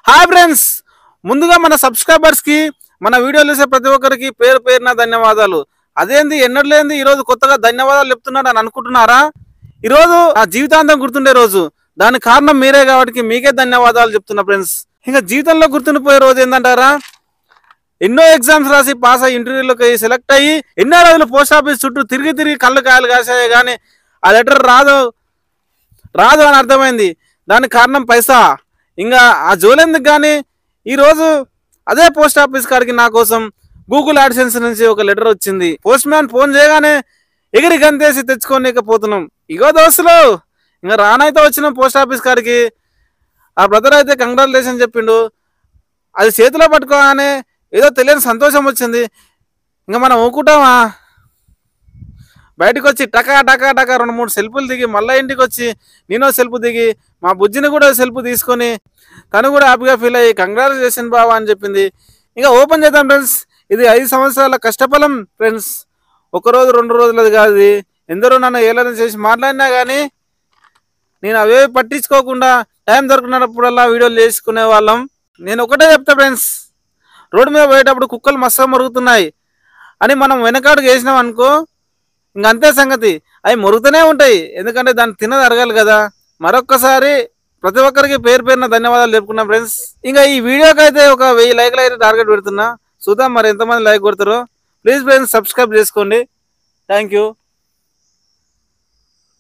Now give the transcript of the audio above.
Hi friends, ముందుగా మన subscribers కి మన వీడియోలు చూసే ప్రతి ఒక్కరికి పేరు పేరున ధన్యవాదాలు. అదేంది ఎన్నడలేంది ఈరోజు కొత్తగా ధన్యవాదాలు చెప్తున్నాడు అని అనుకుంటున్నారా? ఈరోజు నా జీవితాంతం గుర్తుండే రోజు. దానికి కారణం మీరే కాబట్టి మీకే ధన్యవాదాలు చెప్తున్నా ఫ్రెండ్స్. ఇంకా జీవితంలో గుర్తుండిపోయే రోజు ఏంటంటారా? ఎన్నో ఎగ్జామ్స్ రాసి పాస్ అయ్యి ఇంటర్వ్యూలోకి సెలెక్ట్ అయ్యి ఎన్నో రోజులు పోస్ట్ ఆఫీస్ చుట్టూ తిరిగి కళ్ళు కాయలు కాసాయి, కానీ ఆ లెటర్ రాదు అని అర్థమైంది. దానికి కారణం పైసా. ఇంకా ఆ జోలెందుకు కానీ ఈరోజు అదే పోస్ట్ ఆఫీస్ కాడికి నా కోసం గూగుల్ యాడ్సెన్స్ నుంచి ఒక లెటర్ వచ్చింది. పోస్ట్ మ్యాన్ ఫోన్ చేయగానే ఎగిరి గంతేసి తెచ్చుకోలేకపోతున్నాం. ఇగో దోస్తులు, ఇంకా రానైతే వచ్చినాం పోస్ట్ ఆఫీస్ కాడికి. ఆ బ్రదర్ అయితే కంగ్రాచులేషన్ చెప్పిండు. అది చేతిలో పట్టుకోగానే ఏదో తెలియని సంతోషం వచ్చింది. ఇంకా మనం ఊకుంటామా? బయటకు వచ్చి టకా 2-3 సెల్ఫీలు దిగి మళ్ళీ ఇంటికి వచ్చి నేనో సెల్ఫీ దిగి మా బుజ్జిని కూడా సెల్ఫీ తీసుకొని తను కూడా హ్యాపీగా ఫీల్ అయ్యి కంగ్రాచులేషన్ బావా అని చెప్పింది. ఇంకా ఓపెన్ చేద్దాం ఫ్రెండ్స్. ఇది 5 సంవత్సరాల కష్టఫలం ఫ్రెండ్స్. 1 రోజు 2 రోజులది కాదు. ఎందరో నన్ను ఏలన చేసి మాట్లాడినా కానీ నేను అవే పట్టించుకోకుండా టైం దొరికినప్పుడల్లా వీడియోలు చేసుకునే వాళ్ళం. నేను ఒకటే చెప్తా ఫ్రెండ్స్, రోడ్డు మీద పోయేటప్పుడు కుక్కలు మస్తు మరుగుతున్నాయి అని మనం వెనకాడుకు వేసినాం అనుకో, ఇంకంతే సంగతి. అవి మొరుగుతూనే ఉంటాయి, ఎందుకంటే దాన్ని తినది అరగాలి కదా. మరొక్కసారి ప్రతి ఒక్కరికి పేరు పేరున ధన్యవాదాలు చెప్పుకున్నాం ఫ్రెండ్స్. ఇంకా ఈ వీడియోకి అయితే ఒక 1000 లైక్లు అయితే టార్గెట్ పెడుతున్నా. చూద్దాం మరి ఎంతమంది లైక్ కొడతారో. ప్లీజ్ ఫ్రెండ్స్ సబ్స్క్రైబ్ చేసుకోండి. Thank you.